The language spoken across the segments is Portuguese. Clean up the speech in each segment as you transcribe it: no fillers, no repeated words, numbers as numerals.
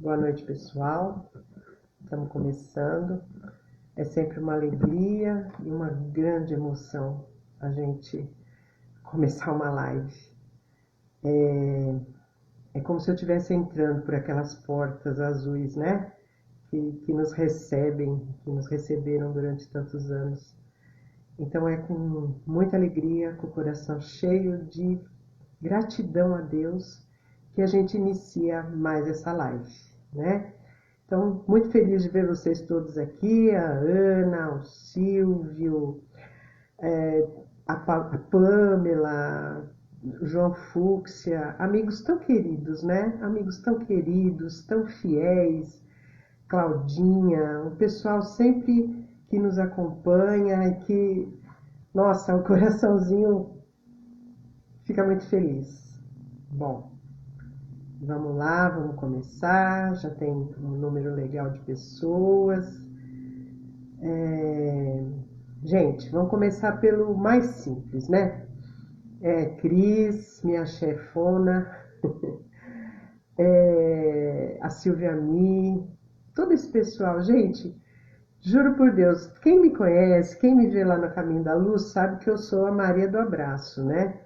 Boa noite, pessoal. Estamos começando. É sempre uma alegria e uma grande emoção a gente começar uma live. É como se eu estivesse entrando por aquelas portas azuis, né? Que nos recebem, que nos receberam durante tantos anos. Então é com muita alegria, com o coração cheio de gratidão a Deus, que a gente inicia mais essa live, né? Então, muito feliz de ver vocês todos aqui, a Ana, o Silvio, a Pamela, o João Fúcsia, amigos tão queridos, né? Amigos tão queridos, tão fiéis, Claudinha, o pessoal sempre que nos acompanha e que, nossa, o coraçãozinho fica muito feliz. Bom, vamos lá, vamos começar. Já tem um número legal de pessoas. Gente, vamos começar pelo mais simples, né? Cris, minha chefona, a Silvia Mi, todo esse pessoal. Gente, juro por Deus, quem me conhece, quem me vê lá no Caminho da Luz, sabe que eu sou a Maria do Abraço, né?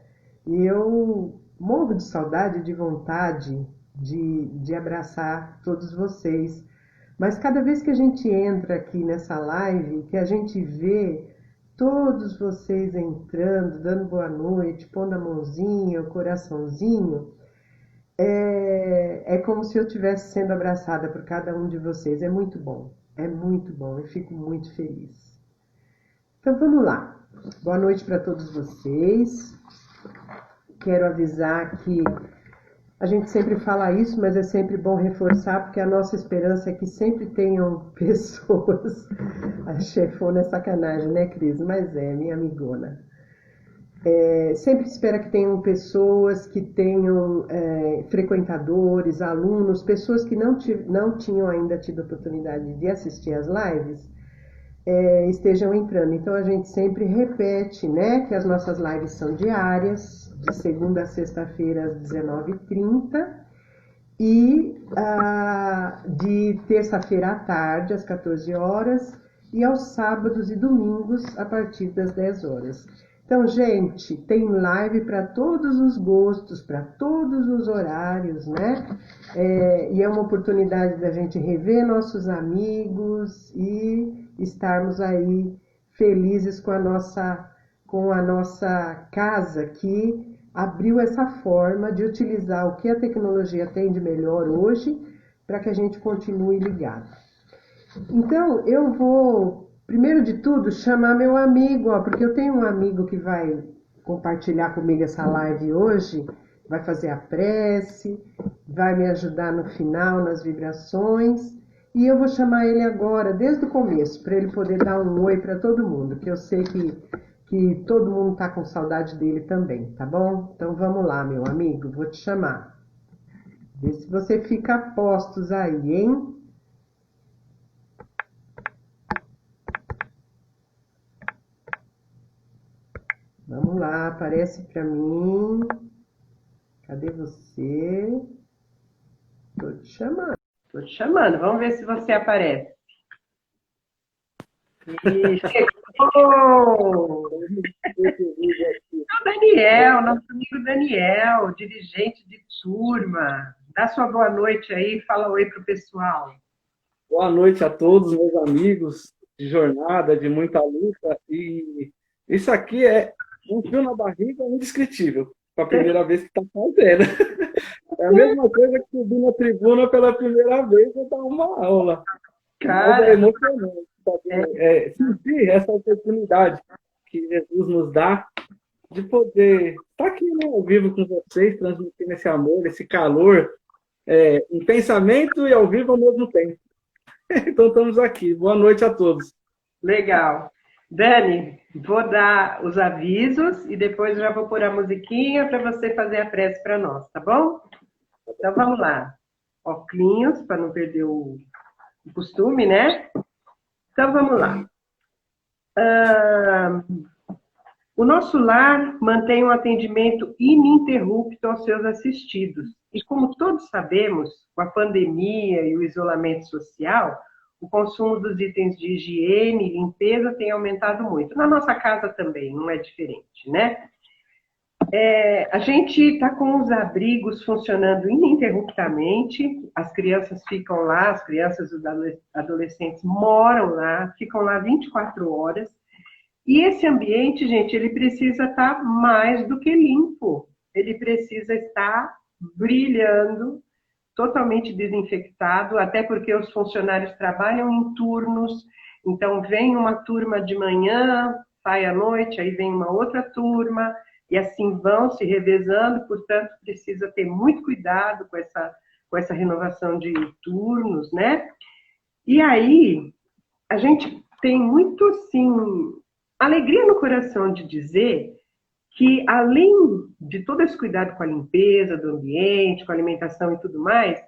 E eu morro de saudade, de vontade de abraçar todos vocês. Mas cada vez que a gente entra aqui nessa live, que a gente vê todos vocês entrando, dando boa noite, pondo a mãozinha, o coraçãozinho, é como se eu estivesse sendo abraçada por cada um de vocês. É muito bom, eu fico muito feliz. Então vamos lá. Boa noite para todos vocês. Quero avisar que a gente sempre fala isso, mas é sempre bom reforçar, porque a nossa esperança é que sempre tenham pessoas. A chefona é sacanagem, né, Cris? Mas minha amigona. Sempre espera que tenham pessoas que tenham frequentadores, alunos, pessoas que não tinham ainda tido a oportunidade de assistir às lives, estejam entrando. Então a gente sempre repete, né, que as nossas lives são diárias, de segunda a sexta-feira às 19h30 e de terça-feira à tarde às 14 horas e aos sábados e domingos a partir das 10 horas. Então, gente, tem live para todos os gostos, para todos os horários, né? E é uma oportunidade da gente rever nossos amigos e estarmos aí felizes com a nossa casa que abriu essa forma de utilizar o que a tecnologia tem de melhor hoje para que a gente continue ligado. Então, eu vou, primeiro de tudo, chamar meu amigo, porque eu tenho um amigo que vai compartilhar comigo essa live hoje, vai fazer a prece, vai me ajudar no final, nas vibrações, e eu vou chamar ele agora, desde o começo, para ele poder dar um oi para todo mundo, que eu sei que todo mundo está com saudade dele também, tá bom? Então vamos lá, meu amigo, vou te chamar. Vê se você fica a postos aí, hein? Vamos lá, aparece para mim. Cadê você? Tô te chamando. Vamos ver se você aparece. E chegou! O Daniel, nosso amigo Daniel, dirigente de turma. Dá sua boa noite aí, fala oi pro pessoal. Boa noite a todos, meus amigos de jornada, de muita luta. E isso aqui é um frio na barriga indescritível, para a primeira vez que está fazendo. É a mesma coisa que subir na tribuna pela primeira vez e dar uma aula. Mas é emocionante sentir essa oportunidade que Jesus nos dá de poder estar aqui, né, ao vivo com vocês, transmitindo esse amor, esse calor, em pensamento e ao vivo ao mesmo tempo. Então estamos aqui. Boa noite a todos. Legal. Dani, vou dar os avisos e depois já vou pôr a musiquinha para você fazer a prece para nós, tá bom? Então vamos lá. Óculos, para não perder o costume, né? Então vamos lá. O nosso lar mantém um atendimento ininterrupto aos seus assistidos. E como todos sabemos, com a pandemia e o isolamento social, o consumo dos itens de higiene e limpeza tem aumentado muito. Na nossa casa também, não é diferente, né? A gente está com os abrigos funcionando ininterruptamente, as crianças ficam lá, as crianças e os adolescentes moram lá, ficam lá 24 horas, e esse ambiente, gente, ele precisa estar mais do que limpo, ele precisa estar brilhando, totalmente desinfectado, até porque os funcionários trabalham em turnos, então vem uma turma de manhã, sai à noite, aí vem uma outra turma, e assim vão se revezando, portanto, precisa ter muito cuidado com essa renovação de turnos, né? E aí, a gente tem muito, assim, alegria no coração de dizer que, além de todo esse cuidado com a limpeza do ambiente, com a alimentação e tudo mais,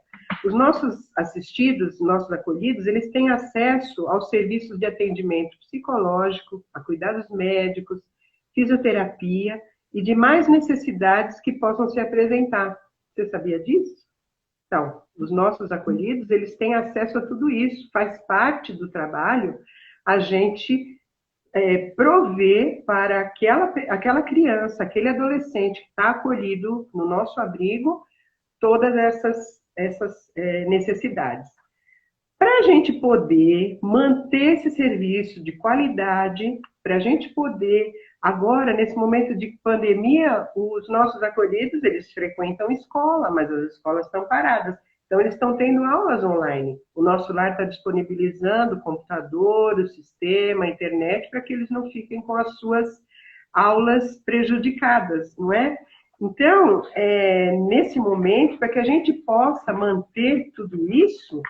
os nossos assistidos, nossos acolhidos, eles têm acesso aos serviços de atendimento psicológico, a cuidados médicos, fisioterapia e demais necessidades que possam se apresentar. Você sabia disso? Então, os nossos acolhidos, eles têm acesso a tudo isso, faz parte do trabalho a gente prover para aquela criança, aquele adolescente que está acolhido no nosso abrigo, todas essas necessidades. Para a gente poder manter esse serviço de qualidade, para a gente poder, agora, nesse momento de pandemia, os nossos acolhidos, eles frequentam escola, mas as escolas estão paradas. Então, eles estão tendo aulas online. O nosso lar está disponibilizando o computador, o sistema, a internet, para que eles não fiquem com as suas aulas prejudicadas, não é? Então, nesse momento, para que a gente possa manter tudo isso,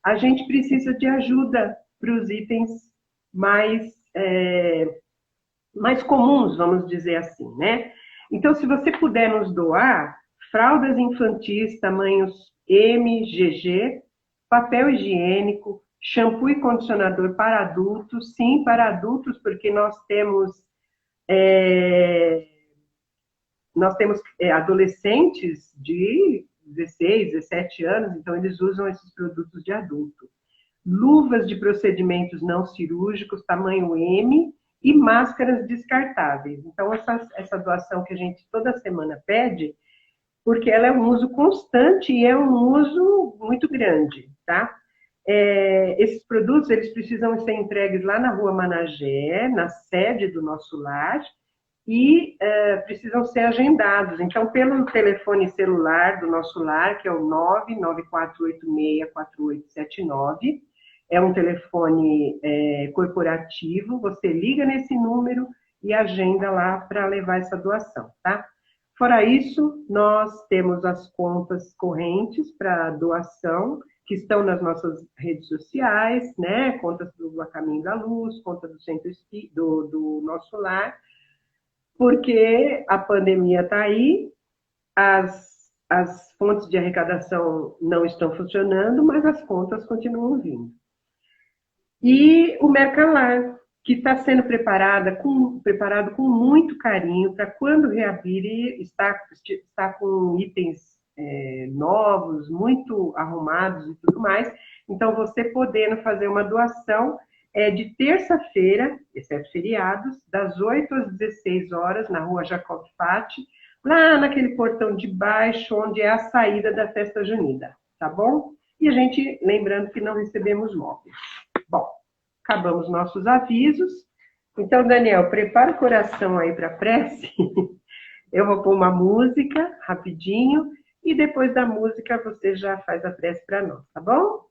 a gente precisa de ajuda para os itens mais, mais comuns, vamos dizer assim, né? Então, se você puder nos doar fraldas infantis tamanhos M, GG, papel higiênico, shampoo e condicionador para adultos, sim, para adultos, porque nós temos adolescentes de 16, 17 anos, então eles usam esses produtos de adulto. Luvas de procedimentos não cirúrgicos, tamanho M, e máscaras descartáveis. Então, essa doação que a gente toda semana pede, porque ela é um uso constante e é um uso muito grande, tá? Esses produtos, eles precisam ser entregues lá na Rua Managé, na sede do nosso lar, e precisam ser agendados. Então, pelo telefone celular do nosso lar, que é o 994864879, é um telefone corporativo, você liga nesse número e agenda lá para levar essa doação, tá? Fora isso, nós temos as contas correntes para doação, que estão nas nossas redes sociais, né? Contas do A Caminho da Luz, conta do Centro do Nosso Lar, porque a pandemia está aí, as fontes de arrecadação não estão funcionando, mas as contas continuam vindo. E o Mercalar, que está sendo preparado com muito carinho para quando reabrir, está com itens novos, muito arrumados e tudo mais. Então, você podendo fazer uma doação de terça-feira, exceto feriados, das 8 às 16 horas, na rua Jacob Fati, lá naquele portão de baixo, onde é a saída da festa junina, tá bom? E a gente, lembrando que não recebemos móveis. Bom, acabamos nossos avisos. Então, Daniel, prepara o coração aí para a prece. Eu vou pôr uma música rapidinho e depois da música você já faz a prece para nós, tá bom?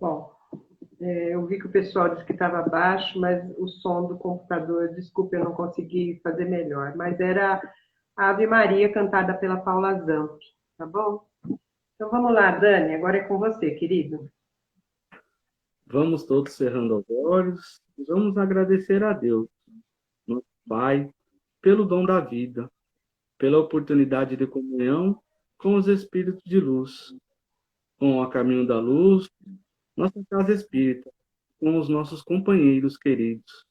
Bom, eu vi que o pessoal disse que estava baixo, mas o som do computador, desculpa, eu não consegui fazer melhor. Mas era a Ave Maria cantada pela Paula Zamp, tá bom? Então vamos lá, Dani, agora é com você, querido. Vamos todos cerrando os olhos e vamos agradecer a Deus, nosso Pai, pelo dom da vida, pela oportunidade de comunhão com os espíritos de luz, com a Caminho da Luz, nossa casa espírita, com os nossos companheiros queridos.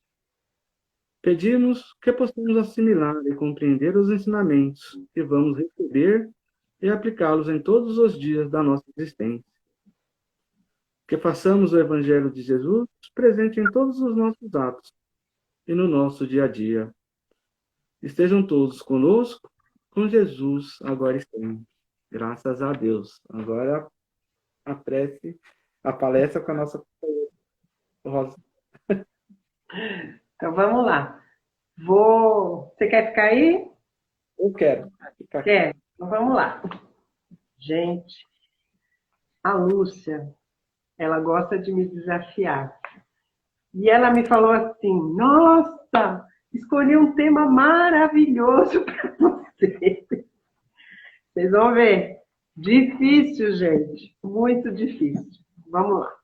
Pedimos que possamos assimilar e compreender os ensinamentos que vamos receber e aplicá-los em todos os dias da nossa existência. Que façamos o Evangelho de Jesus presente em todos os nossos atos e no nosso dia a dia. Estejam todos conosco, com Jesus, agora e sempre. Graças a Deus. Agora a prece, a palestra com a nossa Rosa. Então vamos lá. Você quer ficar aí? Eu quero. Quer? Então vamos lá. Gente, a Lúcia, ela gosta de me desafiar. E ela me falou assim: nossa, escolhi um tema maravilhoso para você. Vocês vão ver. Difícil, gente. Muito difícil. Vamos lá.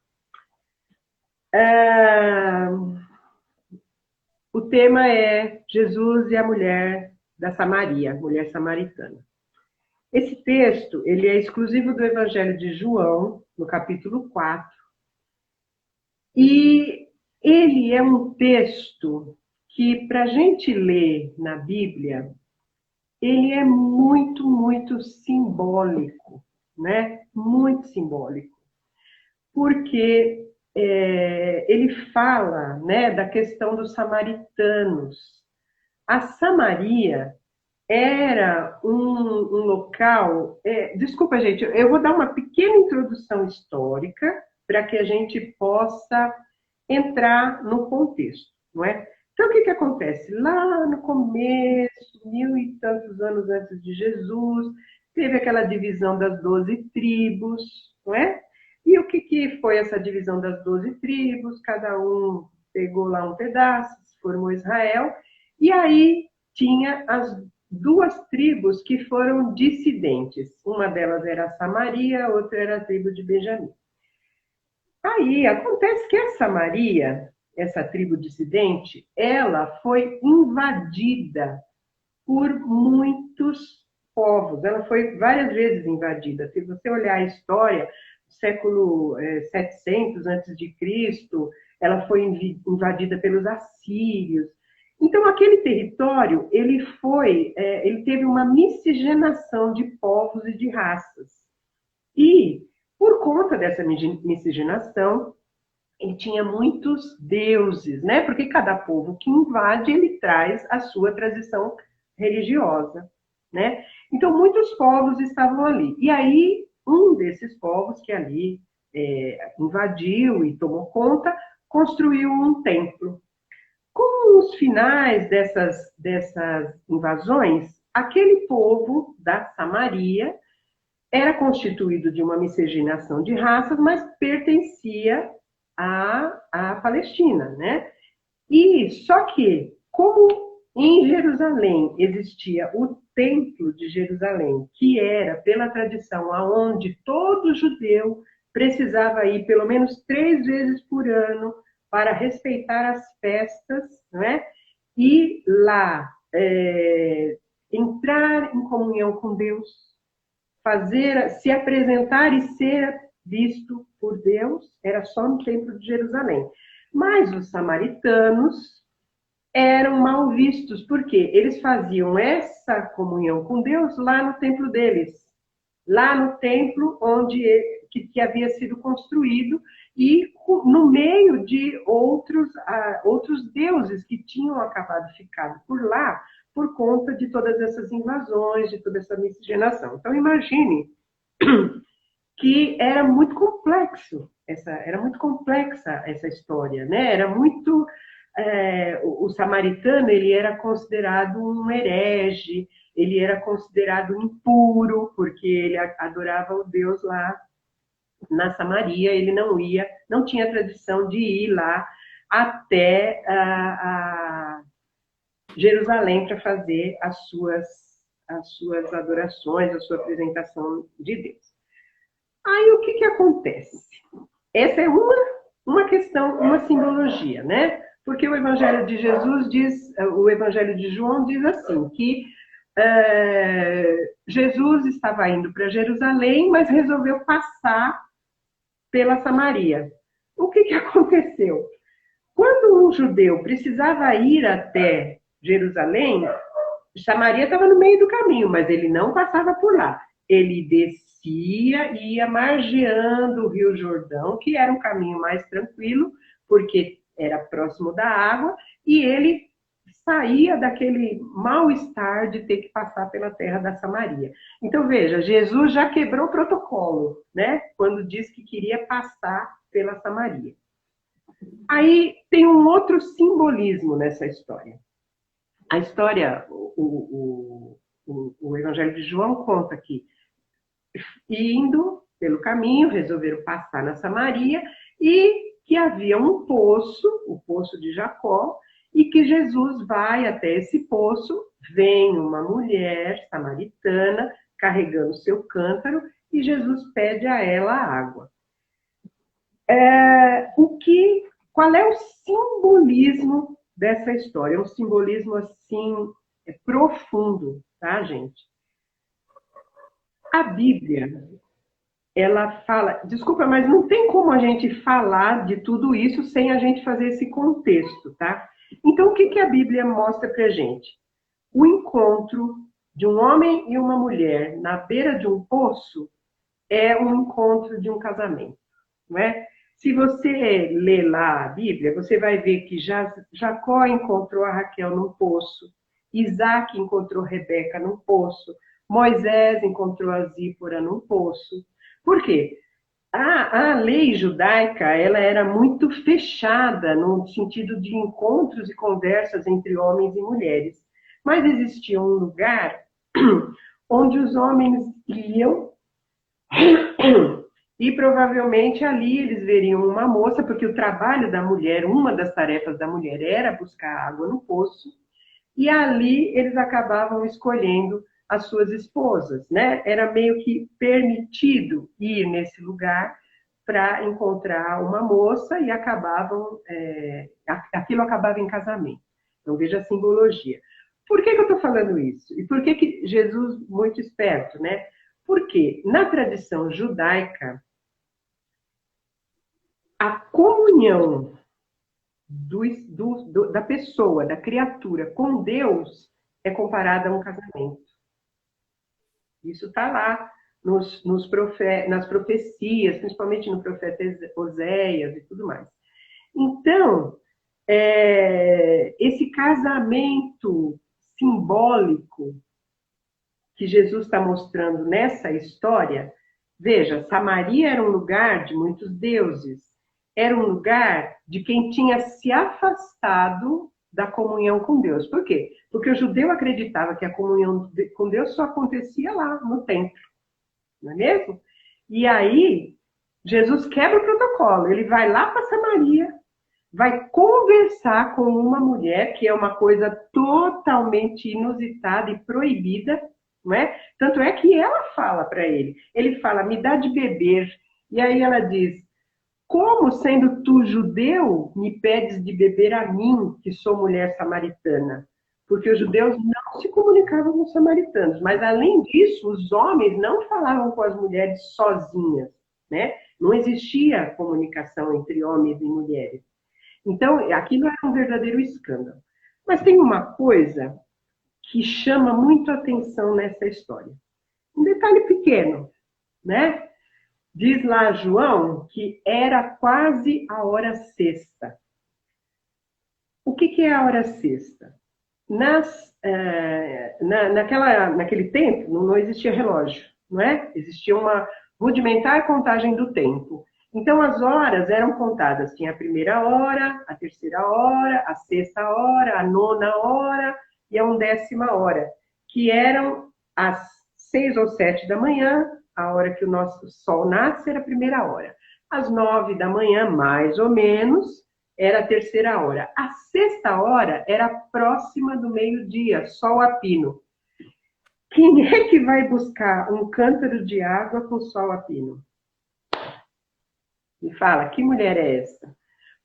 O tema é Jesus e a mulher da Samaria, mulher samaritana. Esse texto, ele é exclusivo do Evangelho de João, no capítulo 4. E ele é um texto que, para a gente ler na Bíblia, ele é muito, muito simbólico, né? Muito simbólico. Porque ele fala, né, da questão dos samaritanos. A Samaria era um local... desculpa, gente, eu vou dar uma pequena introdução histórica para que a gente possa entrar no contexto, não é? Então, o que acontece? Lá no começo, 1000 e tantos anos antes de Jesus, teve aquela divisão das 12 tribos, não é? E o que foi essa divisão das 12 tribos? Cada um pegou lá um pedaço, formou Israel, e aí tinha as duas tribos que foram dissidentes. Uma delas era a Samaria, outra era a tribo de Benjamim. Aí acontece que a Samaria, essa tribo dissidente, ela foi invadida por muitos povos. Ela foi várias vezes invadida. Se você olhar a história, século 700 a.C., ela foi invadida pelos assírios. Então, aquele território, ele teve uma miscigenação de povos e de raças. E, por conta dessa miscigenação, ele tinha muitos deuses, né? Porque cada povo que invade, ele traz a sua tradição religiosa, né? Então, muitos povos estavam ali. E aí, um desses povos que ali invadiu e tomou conta, construiu um templo. Com os finais dessas invasões, aquele povo da Samaria era constituído de uma miscigenação de raças, mas pertencia à Palestina, né? E só que, como em Jerusalém existia o Templo de Jerusalém, que era, pela tradição, aonde todo judeu precisava ir pelo menos 3 vezes por ano para respeitar as festas, né? E lá entrar em comunhão com Deus, se apresentar e ser visto por Deus era só no Templo de Jerusalém. Mas os samaritanos eram mal vistos, porque eles faziam essa comunhão com Deus lá no templo deles, lá no templo onde que havia sido construído e no meio de outros deuses que tinham acabado ficando por lá por conta de todas essas invasões, de toda essa miscigenação. Então imagine que era muito complexa essa história, né? Era muito o samaritano, ele era considerado um herege, ele era considerado impuro porque ele adorava o Deus lá na Samaria, ele não tinha tradição de ir lá até a Jerusalém para fazer as suas adorações, a sua apresentação de Deus. Aí o que acontece? Essa é uma questão, uma simbologia, né? Porque o Evangelho de Jesus diz, o Evangelho de João diz assim, que Jesus estava indo para Jerusalém, mas resolveu passar pela Samaria. O que aconteceu? Quando um judeu precisava ir até Jerusalém, Samaria estava no meio do caminho, mas ele não passava por lá. Ele descia e ia margeando o Rio Jordão, que era um caminho mais tranquilo, porque era próximo da água, e ele saía daquele mal-estar de ter que passar pela terra da Samaria. Então, veja, Jesus já quebrou o protocolo, né? Quando disse que queria passar pela Samaria. Aí tem um outro simbolismo nessa história. A história, o Evangelho de João conta que, indo pelo caminho, resolveram passar na Samaria e que havia um poço, o poço de Jacó, e que Jesus vai até esse poço, vem uma mulher samaritana carregando seu cântaro e Jesus pede a ela água. Qual é o simbolismo dessa história? É um simbolismo assim profundo, tá, gente? A Bíblia, ela fala, desculpa, mas não tem como a gente falar de tudo isso sem a gente fazer esse contexto, tá? Então, o que a Bíblia mostra pra gente? O encontro de um homem e uma mulher na beira de um poço é um encontro de um casamento, não é? Se você ler lá a Bíblia, você vai ver que Jacó encontrou a Raquel num poço, Isaac encontrou Rebeca num poço, Moisés encontrou a Zípora num poço. Por quê? A lei judaica, ela era muito fechada no sentido de encontros e conversas entre homens e mulheres. Mas existia um lugar onde os homens iam e provavelmente ali eles veriam uma moça, porque o trabalho da mulher, uma das tarefas da mulher era buscar água no poço, e ali eles acabavam escolhendo as suas esposas, né? Era meio que permitido ir nesse lugar para encontrar uma moça e aquilo acabava em casamento. Então veja a simbologia. Por que eu estou falando isso? E por que Jesus, muito esperto, né? Porque na tradição judaica, a comunhão da pessoa, da criatura com Deus é comparada a um casamento. Isso está lá nas profecias, principalmente no profeta Oséias e tudo mais. Então, esse casamento simbólico que Jesus está mostrando nessa história, veja, Samaria era um lugar de muitos deuses, era um lugar de quem tinha se afastado da comunhão com Deus. Por quê? Porque o judeu acreditava que a comunhão com Deus só acontecia lá, no templo. Não é mesmo? E aí, Jesus quebra o protocolo. Ele vai lá para Samaria, vai conversar com uma mulher, que é uma coisa totalmente inusitada e proibida, não é? Tanto é que ela fala para ele. Ele fala, me dá de beber. E aí ela diz, como, sendo tu judeu, me pedes de beber a mim, que sou mulher samaritana? Porque os judeus não se comunicavam com os samaritanos. Mas, além disso, os homens não falavam com as mulheres sozinhas, né? Não existia comunicação entre homens e mulheres. Então, aquilo era um verdadeiro escândalo. Mas tem uma coisa que chama muito a atenção nessa história. Um detalhe pequeno, né? Diz lá João que era quase a hora sexta. O que é a hora sexta? Naquele tempo não existia relógio, não é? Existia uma rudimentar contagem do tempo. Então as horas eram contadas, tinha a primeira hora, a terceira hora, a sexta hora, a nona hora e a 10ª hora, que eram as 6 ou 7 da manhã, a hora que o nosso sol nasce era a primeira hora. Às 9 da manhã, mais ou menos, era a terceira hora. A sexta hora era próxima do meio-dia, sol a pino. Quem é que vai buscar um cântaro de água com sol a pino? Me fala, que mulher é essa?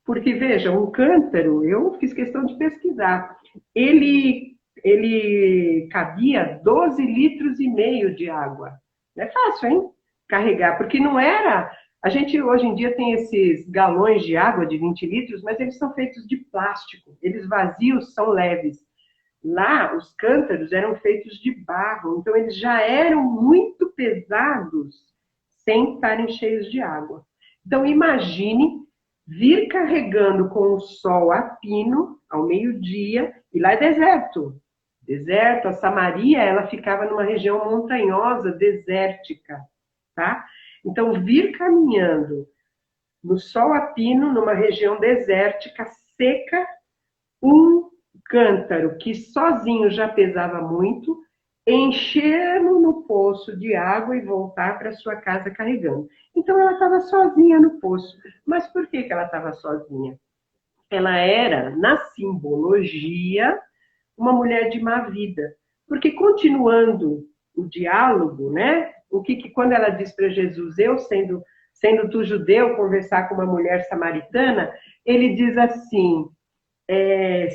Porque, veja, um cântaro, eu fiz questão de pesquisar, ele cabia 12 litros e meio de água. Não é fácil, hein? Carregar, porque não era... A gente hoje em dia tem esses galões de água de 20 litros, mas eles são feitos de plástico. Eles vazios são leves. Lá, os cântaros eram feitos de barro, então eles já eram muito pesados sem estarem cheios de água. Então, imagine vir carregando com o sol a pino, ao meio-dia, e lá é deserto. Deserto, a Samaria, ela ficava numa região montanhosa, desértica, tá? Então, vir caminhando no sol a pino, numa região desértica, seca, um cântaro que sozinho já pesava muito, encher-no no poço de água e voltar para sua casa carregando. Então, ela estava sozinha no poço. Mas por que ela estava sozinha? Ela era, na simbologia, uma mulher de má vida. Porque, continuando o diálogo, né? Quando ela diz para Jesus, eu sendo tu judeu, conversar com uma mulher samaritana, ele diz assim,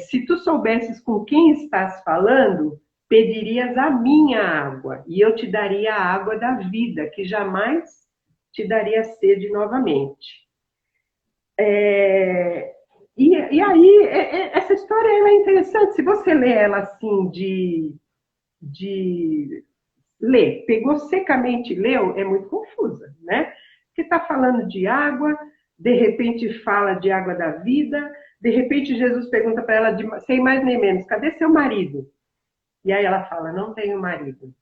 se tu soubesses com quem estás falando, pedirias a minha água, e eu te daria a água da vida, que jamais te daria sede novamente. E aí, essa história ela é interessante, se você lê ela assim de ler, pegou secamente e leu, é muito confusa, né? Porque está falando de água, de repente fala de água da vida, de repente Jesus pergunta para ela, sem mais nem menos, cadê seu marido? E aí ela fala, não tenho marido.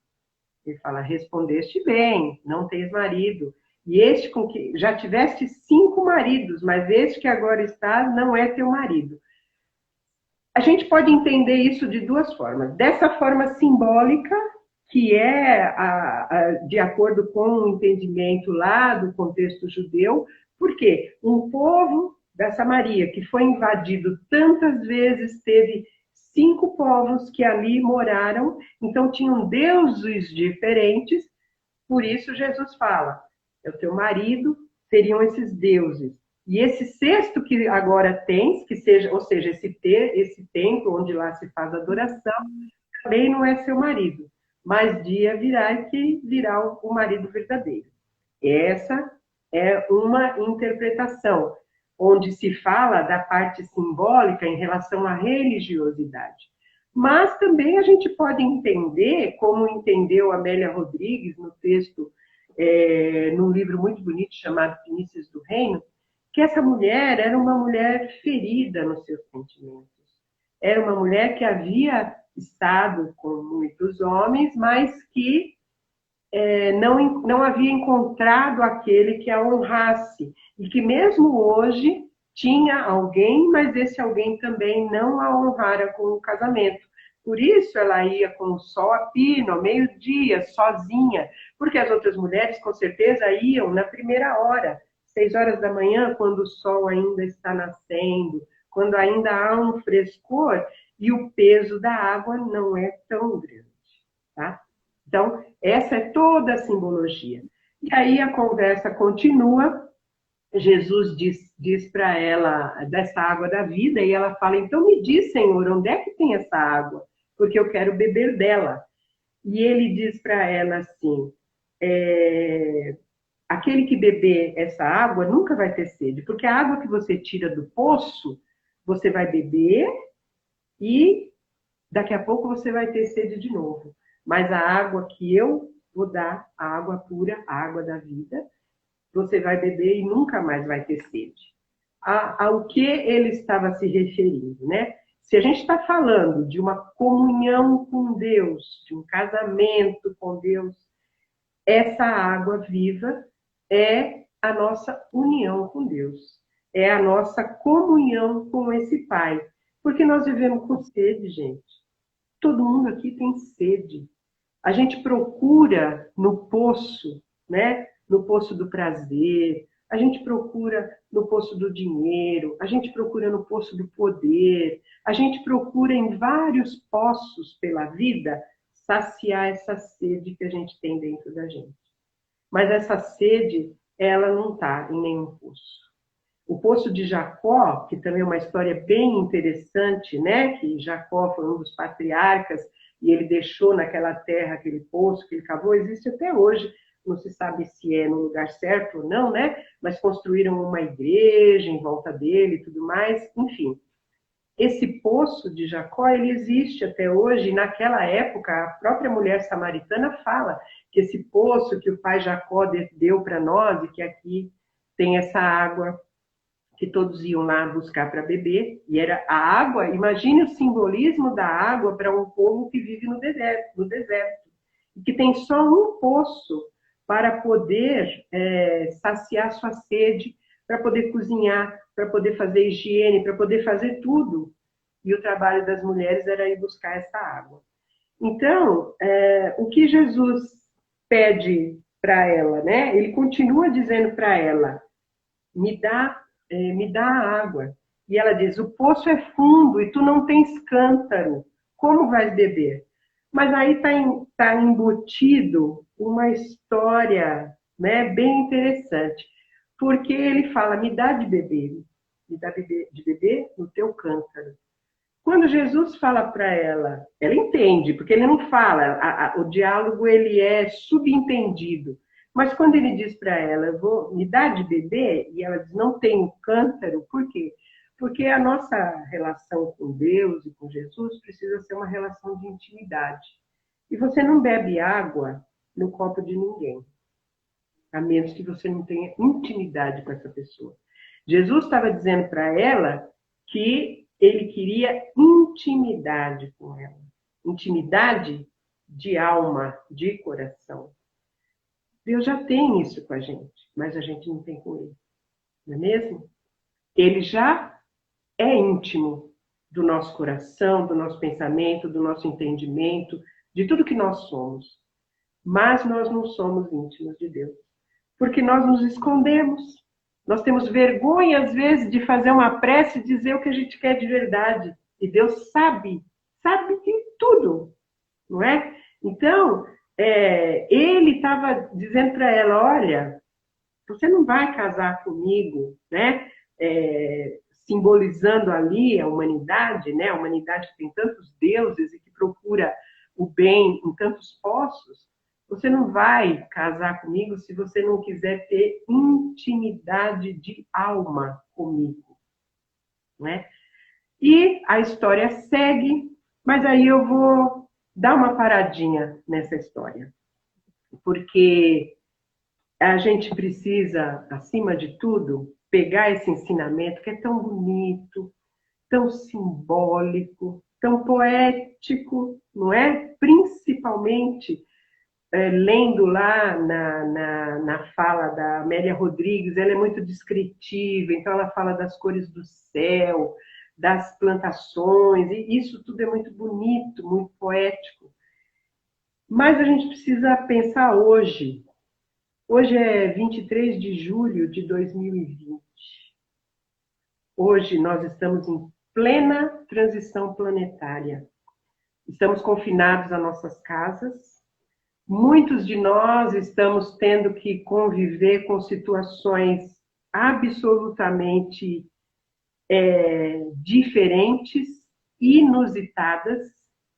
Ele fala, respondeste bem, não tens marido. E este com que já tiveste 5 maridos, mas este que agora está não é teu marido. A gente pode entender isso de 2 formas. Dessa forma simbólica, que é de acordo com o entendimento lá do contexto judeu, porque um povo da Samaria que foi invadido tantas vezes, teve 5 povos que ali moraram, então tinham deuses diferentes, por isso Jesus fala, é o teu marido, seriam esses deuses. E esse sexto que agora tens, que seja, ou seja, esse templo onde lá se faz adoração, também não é seu marido. Mas dia virá que virá o marido verdadeiro. Essa é uma interpretação, onde se fala da parte simbólica em relação à religiosidade. Mas também a gente pode entender, como entendeu Amélia Rodrigues no texto, num livro muito bonito chamado Primícias do Reino, que essa mulher era uma mulher ferida nos seus sentimentos. Era uma mulher que havia estado com muitos homens, mas que não havia encontrado aquele que a honrasse. E que mesmo hoje tinha alguém, mas esse alguém também não a honrara com o casamento. Por isso ela ia com o sol a pino, ao meio-dia, sozinha, porque as outras mulheres com certeza iam na primeira hora, 6 horas da manhã, quando o sol ainda está nascendo, quando ainda há um frescor e o peso da água não é tão grande, tá? Então, essa é toda a simbologia. E aí a conversa continua, Jesus diz para ela dessa água da vida, e ela fala, então me diz, Senhor, onde é que tem essa água? Porque eu quero beber dela. E ele diz para ela assim, aquele que beber essa água nunca vai ter sede, porque a água que você tira do poço, você vai beber e daqui a pouco você vai ter sede de novo. Mas a água que eu vou dar, a água pura, a água da vida, você vai beber e nunca mais vai ter sede. Ao que ele estava se referindo, né? Se a gente está falando de uma comunhão com Deus, de um casamento com Deus, essa água viva é a nossa união com Deus, é a nossa comunhão com esse Pai. Porque nós vivemos com sede, gente. Todo mundo aqui tem sede. A gente procura no poço, né? No poço do prazer, a gente procura no poço do dinheiro, a gente procura no poço do poder, a gente procura em vários poços pela vida saciar essa sede que a gente tem dentro da gente. Mas essa sede, ela não está em nenhum poço. O poço de Jacó, que também é uma história bem interessante, né? Que Jacó foi um dos patriarcas e ele deixou naquela terra aquele poço que ele cavou, existe até hoje. Não se sabe se é no lugar certo ou não, né? Mas construíram uma igreja em volta dele e tudo mais. Enfim, esse poço de Jacó, ele existe até hoje. Naquela época, a própria mulher samaritana fala que esse poço que o pai Jacó deu para nós e que aqui tem essa água que todos iam lá buscar para beber, e era a água. Imagine o simbolismo da água para um povo que vive no deserto, e que tem só um poço para poder saciar sua sede, para poder cozinhar, para poder fazer higiene, para poder fazer tudo. E o trabalho das mulheres era ir buscar essa água. Então, o que Jesus pede para ela, né? Ele continua dizendo para ela, me dá a água. E ela diz, o poço é fundo e tu não tens cântaro, como vais beber? Mas aí está embutido uma história, né, bem interessante, porque ele fala, me dá de beber no teu cântaro. Quando Jesus fala para ela, ela entende, porque ele não fala, o diálogo ele é subentendido. Mas quando ele diz para ela, me dar de beber, e ela diz, não tenho cântaro, por quê? Porque a nossa relação com Deus e com Jesus precisa ser uma relação de intimidade. E você não bebe água no copo de ninguém, a menos que você não tenha intimidade com essa pessoa. Jesus estava dizendo para ela que ele queria intimidade com ela. Intimidade de alma, de coração. Deus já tem isso com a gente, mas a gente não tem com ele. Não é mesmo? Ele já é íntimo do nosso coração, do nosso pensamento, do nosso entendimento, de tudo que nós somos. Mas nós não somos íntimos de Deus. Porque nós nos escondemos. Nós temos vergonha, às vezes, de fazer uma prece e dizer o que a gente quer de verdade. E Deus sabe de tudo, não é? Então, ele estava dizendo para ela, olha, você não vai casar comigo, né? Simbolizando ali a humanidade, né? A humanidade que tem tantos deuses e que procura o bem em tantos poços. Você não vai casar comigo se você não quiser ter intimidade de alma comigo, né? E a história segue, mas aí eu vou dar uma paradinha nessa história, porque a gente precisa, acima de tudo, pegar esse ensinamento que é tão bonito, tão simbólico, tão poético, não é? Principalmente lendo lá na fala da Amélia Rodrigues, ela é muito descritiva, então ela fala das cores do céu, das plantações, e isso tudo é muito bonito, muito poético. Mas a gente precisa pensar hoje. Hoje é 23 de julho de 2020. Hoje nós estamos em plena transição planetária. Estamos confinados às nossas casas. Muitos de nós estamos tendo que conviver com situações absolutamente diferentes, inusitadas,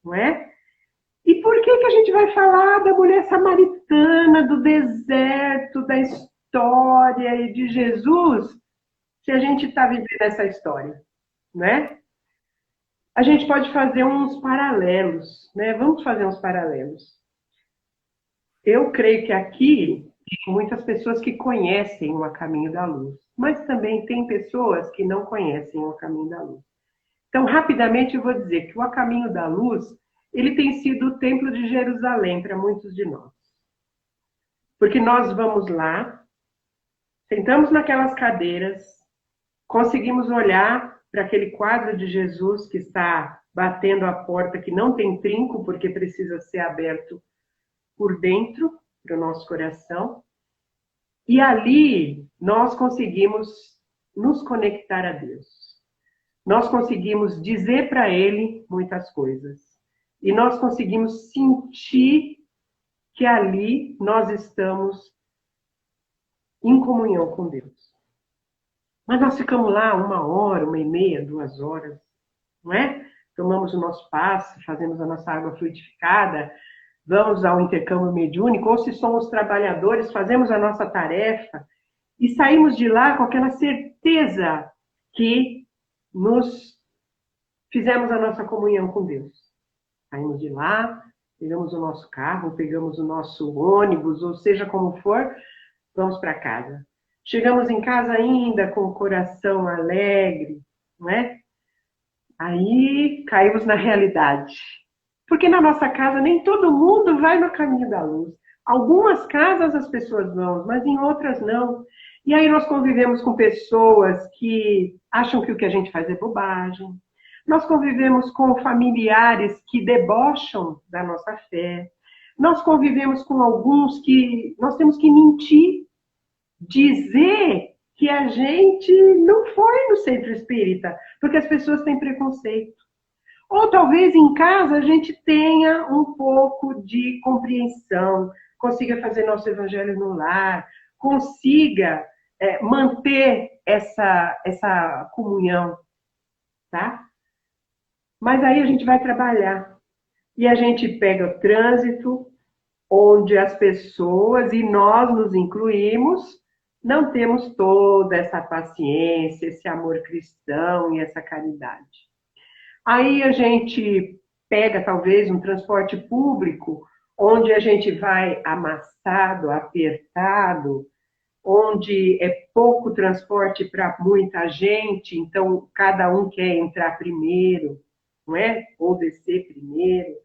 não é? E por que a gente vai falar da mulher samaritana, do deserto, da história história e de Jesus se a gente está vivendo essa história, né? A gente pode fazer uns paralelos, né? Vamos fazer uns paralelos. Eu creio que aqui tem muitas pessoas que conhecem o A Caminho da Luz, mas também tem pessoas que não conhecem o A Caminho da Luz. Então, rapidamente eu vou dizer que o A Caminho da Luz, ele tem sido o Templo de Jerusalém para muitos de nós. Porque nós vamos lá, sentamos naquelas cadeiras, conseguimos olhar para aquele quadro de Jesus que está batendo a porta, que não tem trinco, porque precisa ser aberto por dentro, para o nosso coração. E ali nós conseguimos nos conectar a Deus. Nós conseguimos dizer para Ele muitas coisas. E nós conseguimos sentir que ali nós estamos em comunhão com Deus. Mas nós ficamos lá 1 hora, 1h30, 2 horas, não é? Tomamos o nosso passe, fazemos a nossa água fluidificada, vamos ao intercâmbio mediúnico, ou se somos trabalhadores, fazemos a nossa tarefa e saímos de lá com aquela certeza que nos fizemos a nossa comunhão com Deus. Saímos de lá, pegamos o nosso carro, pegamos o nosso ônibus, ou seja como for, vamos para casa. Chegamos em casa ainda com o coração alegre, não é? Aí caímos na realidade. Porque na nossa casa nem todo mundo vai no caminho da luz. Algumas casas as pessoas vão, mas em outras não. E aí nós convivemos com pessoas que acham que o que a gente faz é bobagem. Nós convivemos com familiares que debocham da nossa fé. Nós convivemos com alguns que nós temos que mentir, dizer que a gente não foi no centro espírita, porque as pessoas têm preconceito. Ou talvez em casa a gente tenha um pouco de compreensão, consiga fazer nosso evangelho no lar, consiga manter essa comunhão, tá? Mas aí a gente vai trabalhar e a gente pega o trânsito, onde as pessoas, e nós nos incluímos, não temos toda essa paciência, esse amor cristão e essa caridade. Aí a gente pega talvez um transporte público, onde a gente vai amassado, apertado, onde é pouco transporte para muita gente, então cada um quer entrar primeiro, não é? Ou descer primeiro.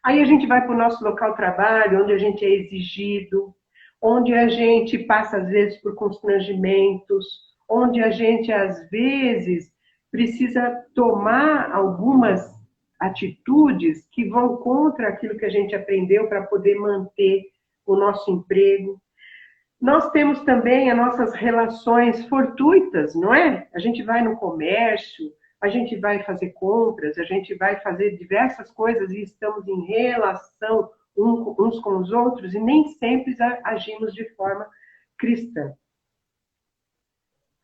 Aí a gente vai para o nosso local de trabalho, onde a gente é exigido, onde a gente passa às vezes por constrangimentos, onde a gente às vezes precisa tomar algumas atitudes que vão contra aquilo que a gente aprendeu para poder manter o nosso emprego. Nós temos também as nossas relações fortuitas, não é? A gente vai no comércio, a gente vai fazer compras, a gente vai fazer diversas coisas e estamos em relação uns com os outros e nem sempre agimos de forma cristã.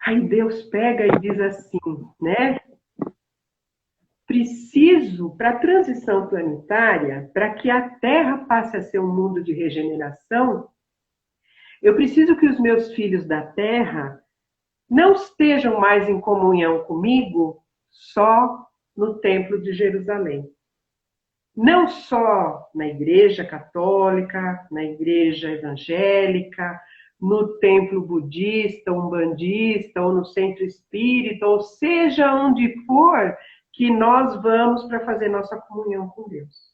Aí Deus pega e diz assim, né? Preciso, para a transição planetária, para que a Terra passe a ser um mundo de regeneração, eu preciso que os meus filhos da Terra não estejam mais em comunhão comigo só no Templo de Jerusalém. Não só na Igreja Católica, na Igreja Evangélica, no Templo Budista, Umbandista, ou no Centro Espírita, ou seja onde for que nós vamos para fazer nossa comunhão com Deus.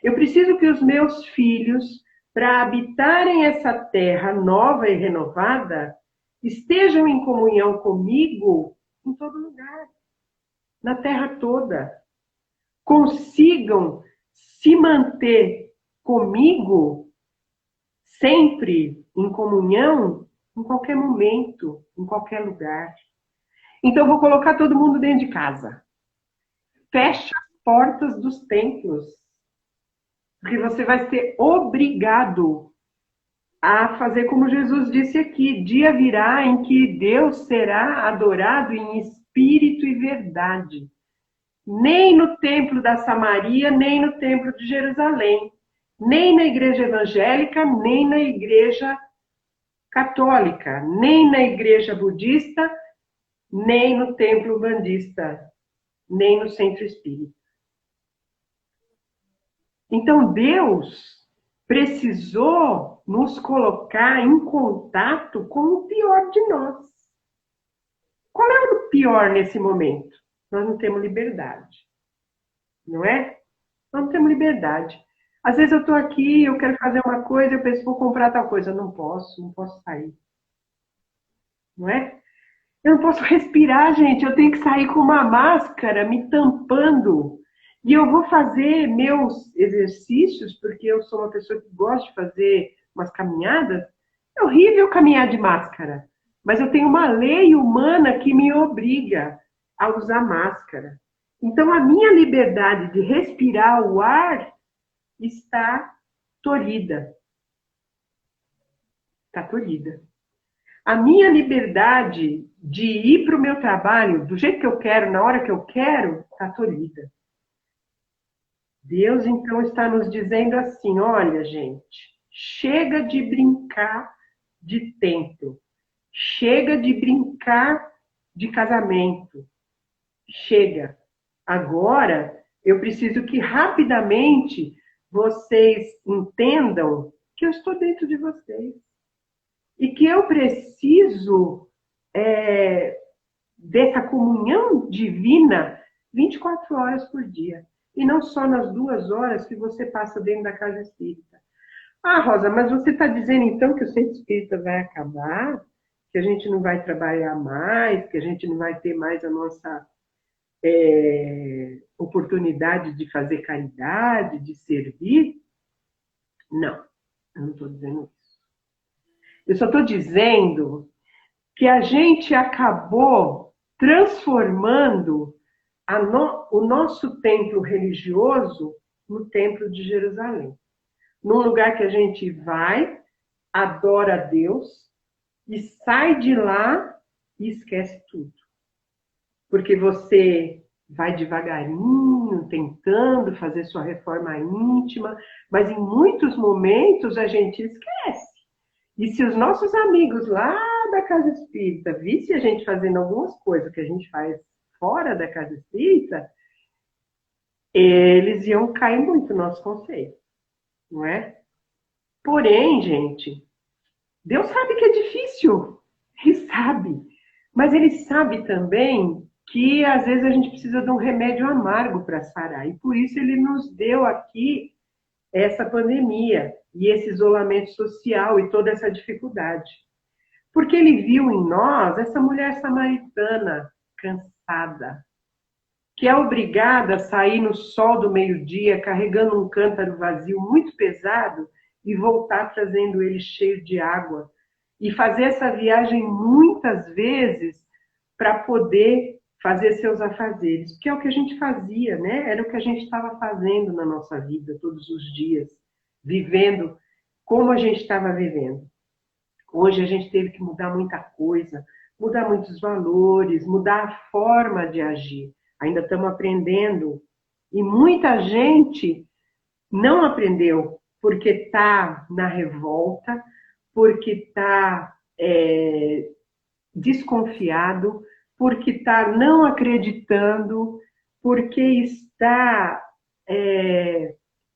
Eu preciso que os meus filhos, para habitarem essa terra nova e renovada, estejam em comunhão comigo em todo lugar, na terra toda. Consigam se manter comigo sempre em comunhão, em qualquer momento, em qualquer lugar. Então, vou colocar todo mundo dentro de casa. Fecha as portas dos templos, porque você vai ser obrigado a fazer como Jesus disse aqui. Dia virá em que Deus será adorado em espírito e verdade. Nem no templo da Samaria, nem no templo de Jerusalém. Nem na igreja evangélica, nem na igreja católica, nem na igreja budista, nem no templo bandista, nem no centro espírita. Então Deus precisou nos colocar em contato com o pior de nós. Qual é o pior nesse momento? Nós não temos liberdade, não é? Nós não temos liberdade. Às vezes eu estou aqui, eu quero fazer uma coisa, eu penso, vou comprar tal coisa. Não posso sair. Não é? Eu não posso respirar, gente. Eu tenho que sair com uma máscara me tampando. E eu vou fazer meus exercícios, porque eu sou uma pessoa que gosta de fazer umas caminhadas. É horrível caminhar de máscara. Mas eu tenho uma lei humana que me obriga a usar máscara. Então, a minha liberdade de respirar o ar está tolhida. Está tolhida. A minha liberdade de ir para o meu trabalho do jeito que eu quero, na hora que eu quero, está tolhida. Deus, então, está nos dizendo assim, olha, gente, chega de brincar de templo. Chega de brincar de casamento. Chega. Agora, eu preciso que rapidamente vocês entendam que eu estou dentro de vocês. E que eu preciso dessa comunhão divina 24 horas por dia. E não só nas 2 horas que você passa dentro da casa espírita. Ah, Rosa, mas você está dizendo então que o centro espírita vai acabar? Que a gente não vai trabalhar mais? Que a gente não vai ter mais a nossa oportunidade de fazer caridade, de servir? Não, eu não estou dizendo isso. Eu só estou dizendo que a gente acabou transformando o nosso templo religioso no templo de Jerusalém. Num lugar que a gente vai, adora a Deus e sai de lá e esquece tudo. Porque você vai devagarinho, tentando fazer sua reforma íntima, mas em muitos momentos a gente esquece. E se os nossos amigos lá da casa espírita vissem a gente fazendo algumas coisas que a gente faz fora da casa espírita, eles iam cair muito no nosso conceito, não é? Porém, gente, Deus sabe que é difícil, Ele sabe, mas Ele sabe também que às vezes a gente precisa de um remédio amargo para sarar, e por isso Ele nos deu aqui essa pandemia e esse isolamento social e toda essa dificuldade. Porque Ele viu em nós essa mulher samaritana cansada, que é obrigada a sair no sol do meio-dia carregando um cântaro vazio muito pesado e voltar trazendo ele cheio de água. E fazer essa viagem muitas vezes para poder fazer seus afazeres, que é o que a gente fazia, né? Era o que a gente estava fazendo na nossa vida todos os dias, vivendo como a gente estava vivendo. Hoje a gente teve que mudar muita coisa, mudar muitos valores, mudar a forma de agir. Ainda estamos aprendendo. E muita gente não aprendeu porque está na revolta, porque está desconfiado, porque está não acreditando, porque está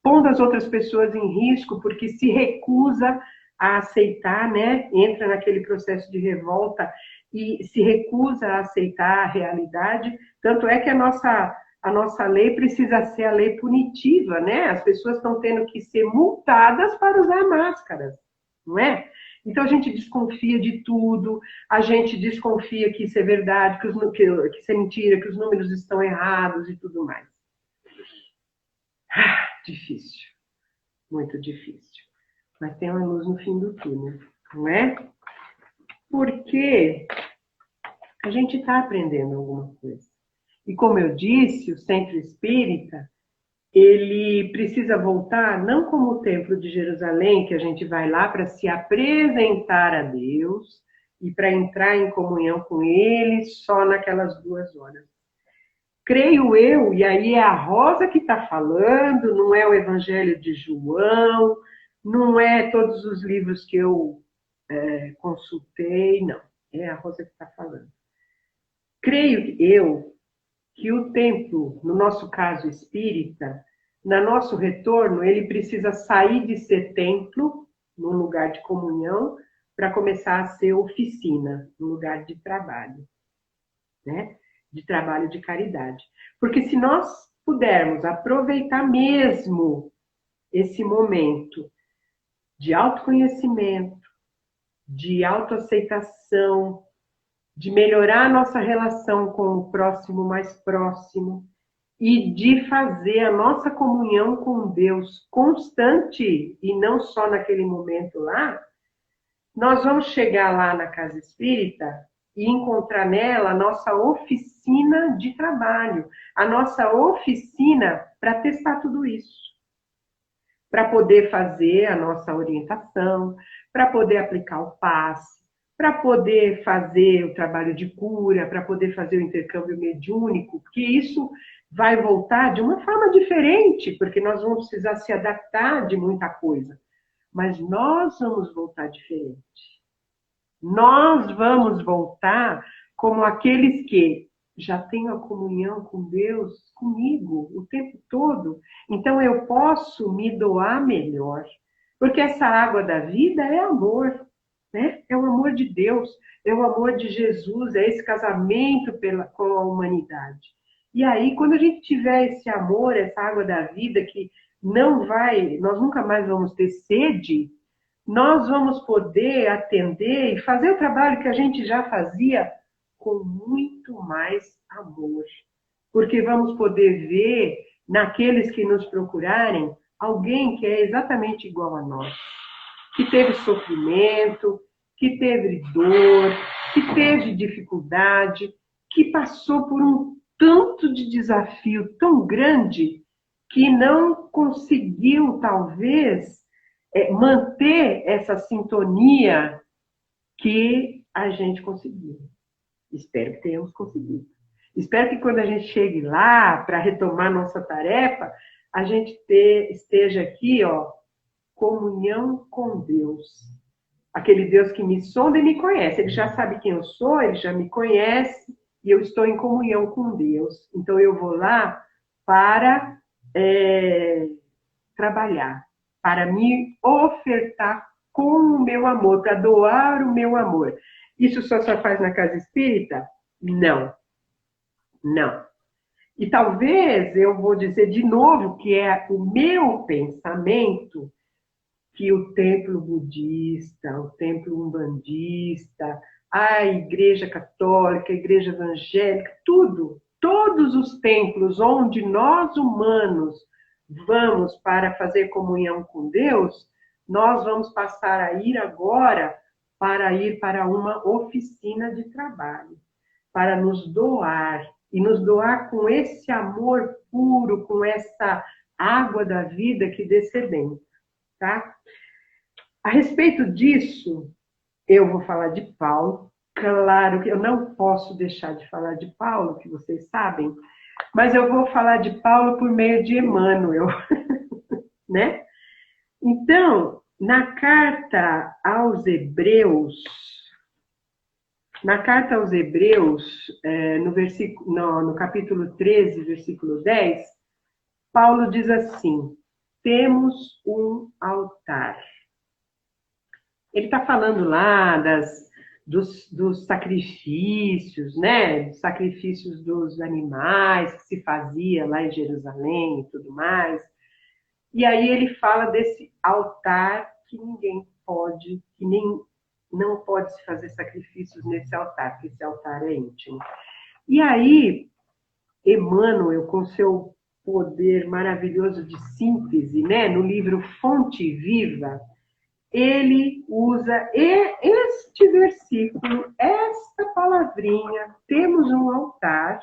pondo as outras pessoas em risco, porque se recusa a aceitar, né? Entra naquele processo de revolta e se recusa a aceitar a realidade. Tanto é que a nossa lei precisa ser a lei punitiva, né? As pessoas estão tendo que ser multadas para usar máscaras, não é? Então a gente desconfia de tudo, a gente desconfia que isso é verdade, que isso é mentira, que os números estão errados e tudo mais. Difícil, muito difícil. Mas tem uma luz no fim do túnel, não é? Porque a gente está aprendendo alguma coisa. E como eu disse, o centro espírita, ele precisa voltar não como o templo de Jerusalém, que a gente vai lá para se apresentar a Deus e para entrar em comunhão com Ele só naquelas 2 horas. Creio eu, e aí é a Rosa que está falando, não é o Evangelho de João, não é todos os livros que eu consultei, não. É a Rosa que está falando. Creio eu que o templo, no nosso caso espírita, no nosso retorno, ele precisa sair de ser templo, num lugar de comunhão, para começar a ser oficina, um lugar de trabalho, né? De trabalho de caridade. Porque se nós pudermos aproveitar mesmo esse momento de autoconhecimento, de autoaceitação, de melhorar a nossa relação com o próximo mais próximo e de fazer a nossa comunhão com Deus constante e não só naquele momento lá, nós vamos chegar lá na casa espírita e encontrar nela a nossa oficina de trabalho, a nossa oficina para testar tudo isso, para poder fazer a nossa orientação, para poder aplicar o passe, para poder fazer o trabalho de cura, para poder fazer o intercâmbio mediúnico, porque isso vai voltar de uma forma diferente, porque nós vamos precisar se adaptar de muita coisa. Mas nós vamos voltar diferente. Nós vamos voltar como aqueles que já têm a comunhão com Deus, comigo, o tempo todo. Então eu posso me doar melhor. Porque essa água da vida é amor. Né? É o amor de Deus, é o amor de Jesus, é esse casamento com a humanidade. E aí, quando a gente tiver esse amor, essa água da vida que nós nunca mais vamos ter sede, nós vamos poder atender e fazer o trabalho que a gente já fazia com muito mais amor. Porque vamos poder ver naqueles que nos procurarem alguém que é exatamente igual a nós, que teve sofrimento, que teve dor, que teve dificuldade, que passou por um tanto de desafio tão grande que não conseguiu, talvez, manter essa sintonia que a gente conseguiu. Espero que tenhamos conseguido. Espero que quando a gente chegue lá para retomar nossa tarefa, a gente esteja aqui, ó, comunhão com Deus. Aquele Deus que me sonda e me conhece. Ele já sabe quem eu sou, ele já me conhece e eu estou em comunhão com Deus. Então eu vou lá para trabalhar, para me ofertar com o meu amor, para doar o meu amor. Isso só se faz na casa espírita? Não. Não. E talvez eu vou dizer de novo que é o meu pensamento que o templo budista, o templo umbandista, a igreja católica, a igreja evangélica, todos os templos onde nós humanos vamos para fazer comunhão com Deus, nós vamos passar a ir agora para ir para uma oficina de trabalho, para nos doar, e nos doar com esse amor puro, com essa água da vida que descemos. Tá? A respeito disso, eu vou falar de Paulo. Claro que eu não posso deixar de falar de Paulo, que vocês sabem, mas eu vou falar de Paulo por meio de Emmanuel, né? Então, na carta aos Hebreus, no capítulo 13, versículo 10, Paulo diz assim: temos um altar. Ele está falando lá dos sacrifícios, né? Dos sacrifícios dos animais que se fazia lá em Jerusalém e tudo mais. E aí ele fala desse altar que ninguém pode, não pode se fazer sacrifícios nesse altar, porque esse altar é íntimo. E aí, Emmanuel, com seu poder maravilhoso de síntese, né, no livro Fonte Viva, ele usa este versículo, esta palavrinha, temos um altar,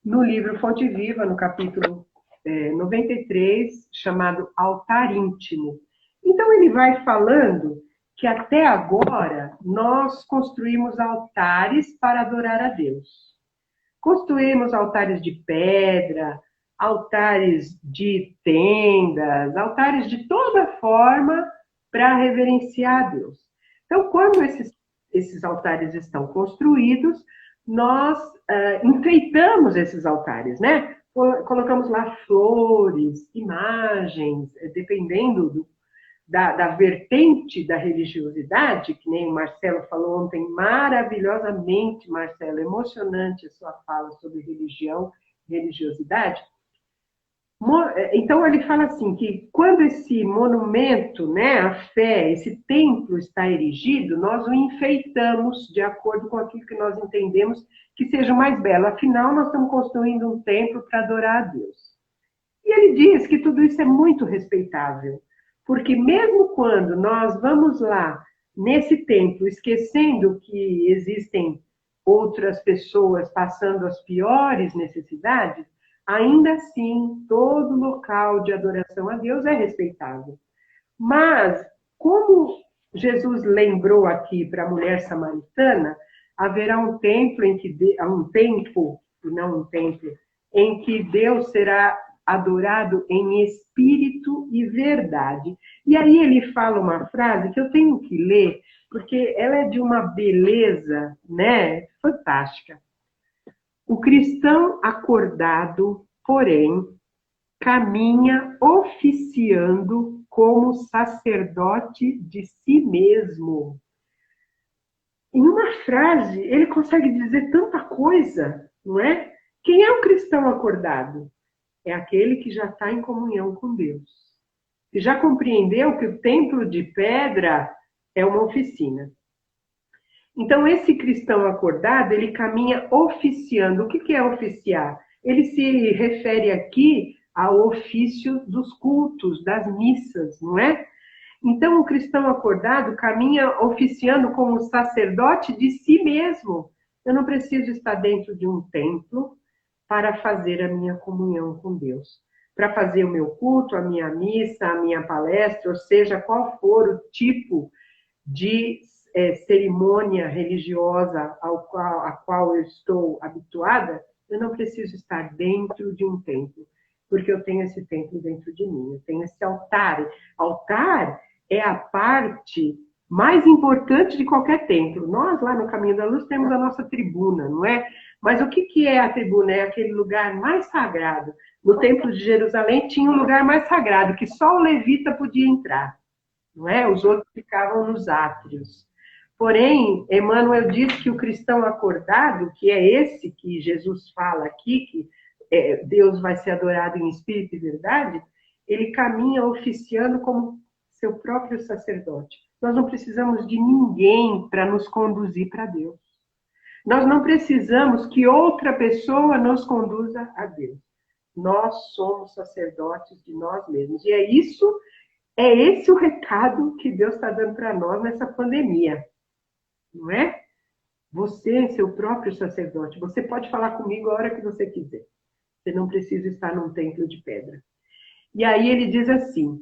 no livro Fonte Viva, no capítulo 93, chamado Altar Íntimo. Então ele vai falando que até agora nós construímos altares para adorar a Deus. Construímos altares de pedra, altares de tendas, altares de toda forma para reverenciar a Deus. Então, quando esses altares estão construídos, nós enfeitamos esses altares, né? Colocamos lá flores, imagens, dependendo da vertente da religiosidade, que nem o Marcelo falou ontem, maravilhosamente, Marcelo, emocionante a sua fala sobre religião, religiosidade. Então ele fala assim, que quando esse monumento, né, a fé, esse templo está erigido, nós o enfeitamos de acordo com aquilo que nós entendemos que seja o mais belo. Afinal, nós estamos construindo um templo para adorar a Deus. E ele diz que tudo isso é muito respeitável, porque mesmo quando nós vamos lá nesse templo, esquecendo que existem outras pessoas passando as piores necessidades, ainda assim, todo local de adoração a Deus é respeitável. Mas, como Jesus lembrou aqui para a mulher samaritana, haverá um templo em que não um templo, em que Deus será adorado em espírito e verdade. E aí ele fala uma frase que eu tenho que ler, porque ela é de uma beleza, né, fantástica. O cristão acordado, porém, caminha oficiando como sacerdote de si mesmo. Em uma frase, ele consegue dizer tanta coisa, não é? Quem é o cristão acordado? É aquele que já está em comunhão com Deus. Que já compreendeu que o templo de pedra é uma oficina. Então, esse cristão acordado, ele caminha oficiando. O que é oficiar? Ele se refere aqui ao ofício dos cultos, das missas, não é? Então, o cristão acordado caminha oficiando como sacerdote de si mesmo. Eu não preciso estar dentro de um templo para fazer a minha comunhão com Deus. Para fazer o meu culto, a minha missa, a minha palestra, ou seja, qual for o tipo de cerimônia religiosa a qual eu estou habituada, eu não preciso estar dentro de um templo, porque eu tenho esse templo dentro de mim, eu tenho esse altar. Altar é a parte mais importante de qualquer templo. Nós, lá no Caminho da Luz, temos a nossa tribuna, não é? Mas o que é a tribuna? É aquele lugar mais sagrado. No Templo de Jerusalém tinha um lugar mais sagrado, que só o levita podia entrar, não é? Os outros ficavam nos átrios. Porém, Emmanuel diz que o cristão acordado, que é esse que Jesus fala aqui, que Deus vai ser adorado em espírito e verdade, ele caminha oficiando como seu próprio sacerdote. Nós não precisamos de ninguém para nos conduzir para Deus. Nós não precisamos que outra pessoa nos conduza a Deus. Nós somos sacerdotes de nós mesmos. E é esse o recado que Deus está dando para nós nessa pandemia. Não é? Você é seu próprio sacerdote. Você pode falar comigo a hora que você quiser. Você não precisa estar num templo de pedra. E aí ele diz assim,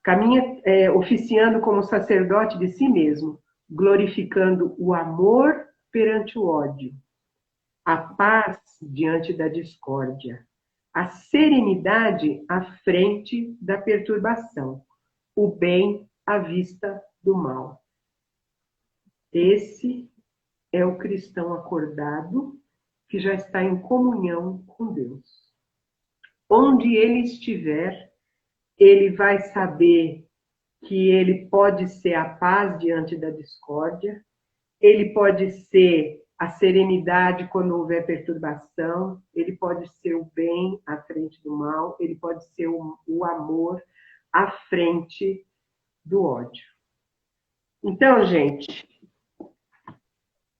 caminha oficiando como sacerdote de si mesmo, glorificando o amor perante o ódio, a paz diante da discórdia, a serenidade à frente da perturbação, o bem à vista do mal. Esse é o cristão acordado que já está em comunhão com Deus. Onde ele estiver, ele vai saber que ele pode ser a paz diante da discórdia, ele pode ser a serenidade quando houver perturbação, ele pode ser o bem à frente do mal, ele pode ser o amor à frente do ódio. Então, gente,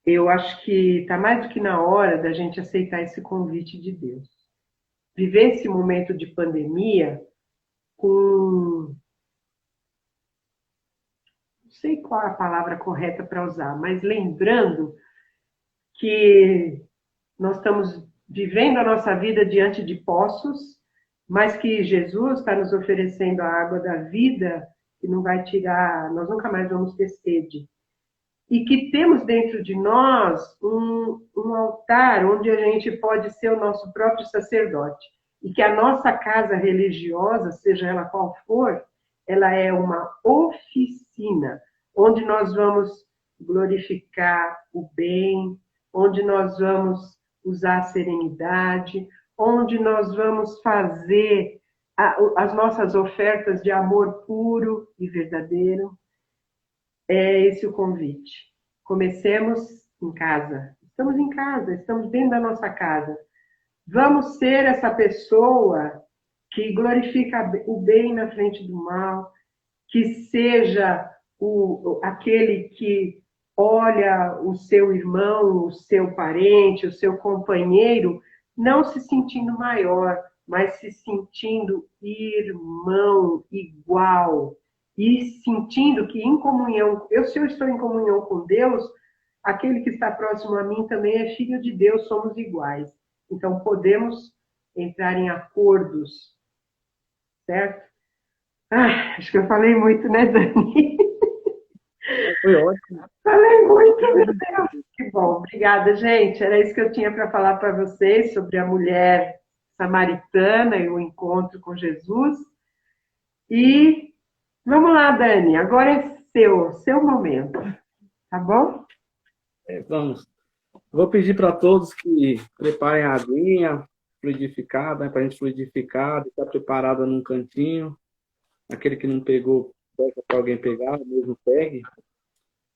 eu acho que está mais do que na hora da gente aceitar esse convite de Deus. Viver esse momento de pandemia com... não sei qual é a palavra correta para usar, mas lembrando que nós estamos vivendo a nossa vida diante de poços, mas que Jesus está nos oferecendo a água da vida, que não vai tirar, nós nunca mais vamos ter sede. E que temos dentro de nós um altar onde a gente pode ser o nosso próprio sacerdote. E que a nossa casa religiosa, seja ela qual for, ela é uma oficina, onde nós vamos glorificar o bem, onde nós vamos usar a serenidade, onde nós vamos fazer as nossas ofertas de amor puro e verdadeiro. É esse o convite. Comecemos em casa. Estamos em casa, estamos dentro da nossa casa. Vamos ser essa pessoa que glorifica o bem na frente do mal, que seja aquele que olha o seu irmão, o seu parente, o seu companheiro, não se sentindo maior, mas se sentindo irmão, igual, e sentindo que em comunhão, se eu estou em comunhão com Deus, aquele que está próximo a mim também é filho de Deus, somos iguais. Então podemos entrar em acordos, certo? Acho que eu falei muito, né, Dani? Foi ótimo. Falei muito, meu Deus. Que bom, obrigada, gente. Era isso que eu tinha para falar para vocês sobre a mulher samaritana e o encontro com Jesus. E vamos lá, Dani, agora é seu momento, tá bom? Vamos. Vou pedir para todos que preparem a aguinha fluidificada, né, para a gente fluidificar, deixar preparada num cantinho. Aquele que não pegou, peça para alguém pegar, mesmo pegue.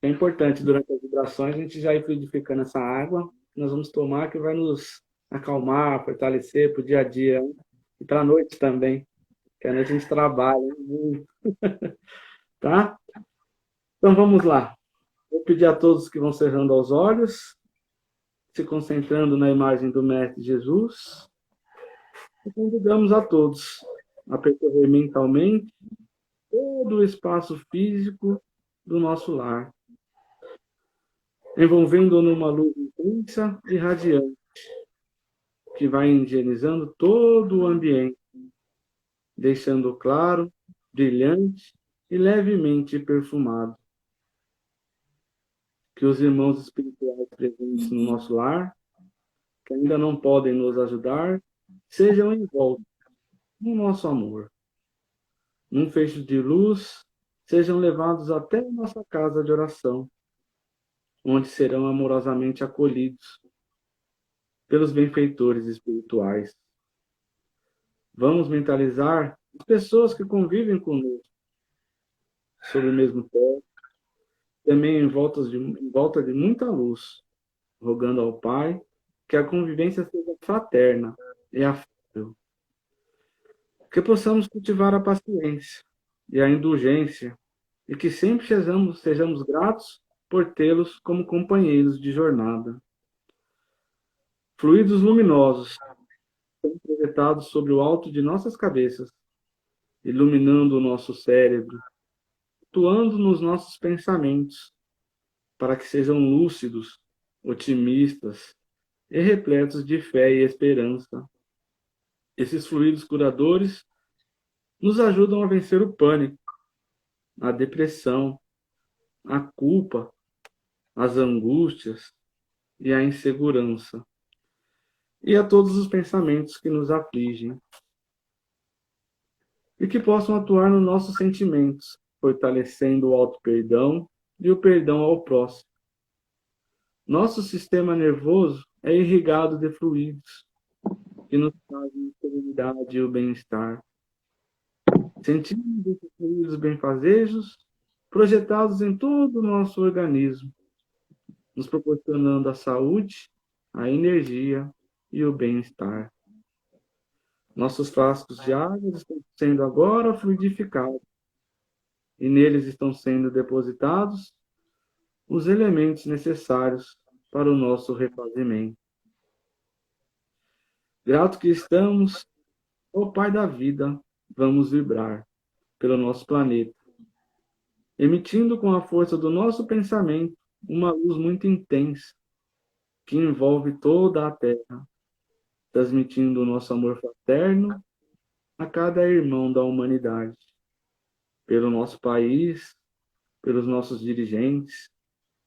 É importante, durante as vibrações, a gente já ir fluidificando essa água, que nós vamos tomar, que vai nos acalmar, fortalecer para o dia a dia, hein? E para a noite também, que à noite a gente trabalha muito. Tá? Então vamos lá. Vou pedir a todos que vão cerrando os olhos, se concentrando na imagem do Mestre Jesus, e convidamos a todos a percorrer mentalmente todo o espaço físico do nosso lar, envolvendo numa luz intensa e radiante, que vai higienizando todo o ambiente, deixando claro, brilhante e levemente perfumado. Que os irmãos espirituais presentes no nosso lar, que ainda não podem nos ajudar, sejam envoltos no nosso amor. Num fecho de luz, sejam levados até a nossa casa de oração, onde serão amorosamente acolhidos pelos benfeitores espirituais. Vamos mentalizar as pessoas que convivem conosco sob o mesmo teto, também em volta de muita luz, rogando ao Pai que a convivência seja fraterna e afável. Que possamos cultivar a paciência e a indulgência e que sempre sejamos gratos por tê-los como companheiros de jornada. Fluidos luminosos são projetados sobre o alto de nossas cabeças, iluminando o nosso cérebro, atuando nos nossos pensamentos, para que sejam lúcidos, otimistas e repletos de fé e esperança. Esses fluidos curadores nos ajudam a vencer o pânico, a depressão, a culpa, as angústias e a insegurança, e a todos os pensamentos que nos afligem. E que possam atuar nos nossos sentimentos, fortalecendo o auto-perdão e o perdão ao próximo. Nosso sistema nervoso é irrigado de fluidos que nos trazem a serenidade e o bem-estar. Sentimos esses fluidos benfazejos projetados em todo o nosso organismo, nos proporcionando a saúde, a energia e o bem-estar. Nossos frascos de água estão sendo agora fluidificados e neles estão sendo depositados os elementos necessários para o nosso refazimento. Grato que estamos, ó Pai da vida, vamos vibrar pelo nosso planeta, emitindo com a força do nosso pensamento uma luz muito intensa que envolve toda a Terra, transmitindo o nosso amor fraterno a cada irmão da humanidade, pelo nosso país, pelos nossos dirigentes,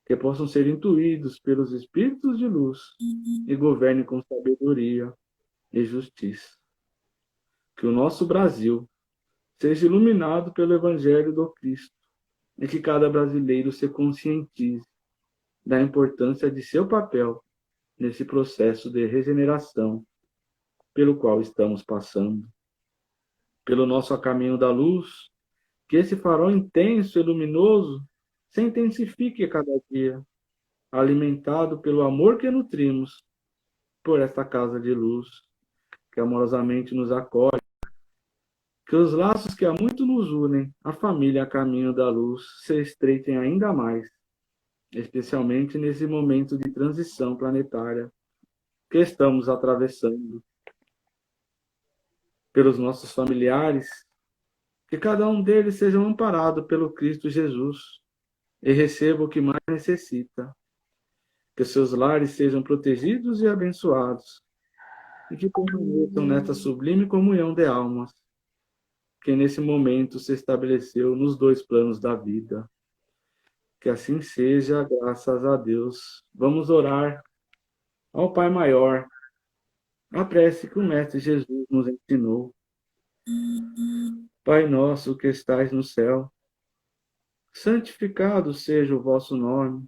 que possam ser intuídos pelos espíritos de luz e governem com sabedoria e justiça. Que o nosso Brasil seja iluminado pelo Evangelho do Cristo e que cada brasileiro se conscientize da importância de seu papel nesse processo de regeneração pelo qual estamos passando. Pelo nosso caminho da luz, que esse farol intenso e luminoso se intensifique a cada dia, alimentado pelo amor que nutrimos por esta casa de luz, que amorosamente nos acolhe, que os laços que há muito nos unem, a família a caminho da luz, se estreitem ainda mais, especialmente nesse momento de transição planetária que estamos atravessando. Pelos nossos familiares, que cada um deles seja amparado pelo Cristo Jesus e receba o que mais necessita, que seus lares sejam protegidos e abençoados, e que permaneçam nesta sublime comunhão de almas, que nesse momento se estabeleceu nos dois planos da vida. Que assim seja, graças a Deus. Vamos orar ao Pai Maior, a prece que o Mestre Jesus nos ensinou. Pai nosso que estais no céu, santificado seja o vosso nome.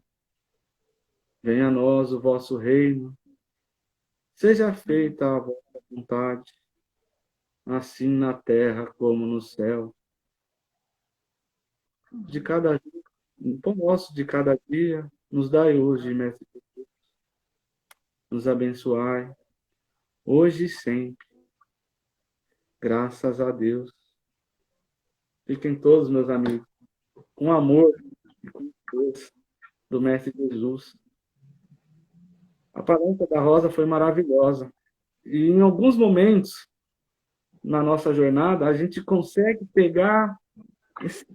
Venha a nós o vosso reino. Seja feita a vossa vontade, assim na terra como no céu. De cada o pão nosso de cada dia, nos dai hoje, Mestre Jesus. Nos abençoai, hoje e sempre. Graças a Deus. Fiquem todos, meus amigos, com amor e com Deus do Mestre Jesus. A palestra da Rosa foi maravilhosa. E em alguns momentos na nossa jornada, a gente consegue pegar esse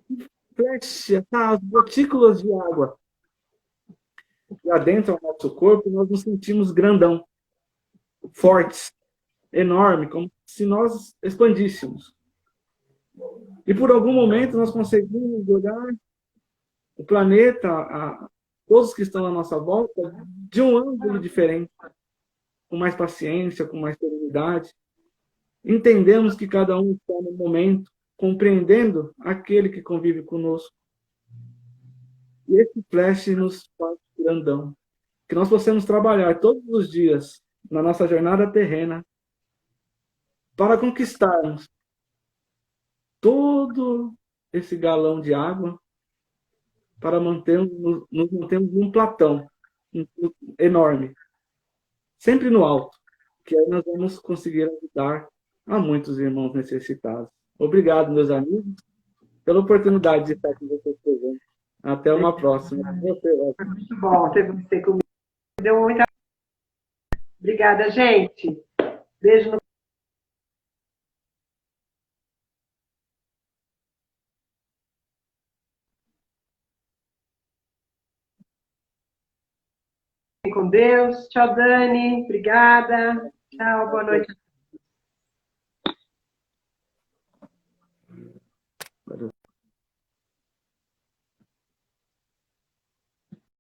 flash, as gotículas de água que adentram o nosso corpo, e nós nos sentimos grandão, fortes, enorme, como se nós expandíssemos. E por algum momento nós conseguimos olhar o planeta, todos que estão à nossa volta, de um ângulo diferente, com mais paciência, com mais serenidade. Entendemos que cada um está no momento, compreendendo aquele que convive conosco. E esse flash nos faz grandão. Que nós possamos trabalhar todos os dias na nossa jornada terrena para conquistarmos todo esse galão de água, para nos mantermos num platão enorme, sempre no alto, que aí nós vamos conseguir ajudar a muitos irmãos necessitados. Obrigado, meus amigos, pela oportunidade de estar com vocês presentes. Até uma próxima. Foi muito bom ter você comigo. Deu muita. Obrigada, gente. Beijo no com Deus. Tchau, Dani. Obrigada. Tchau, boa noite.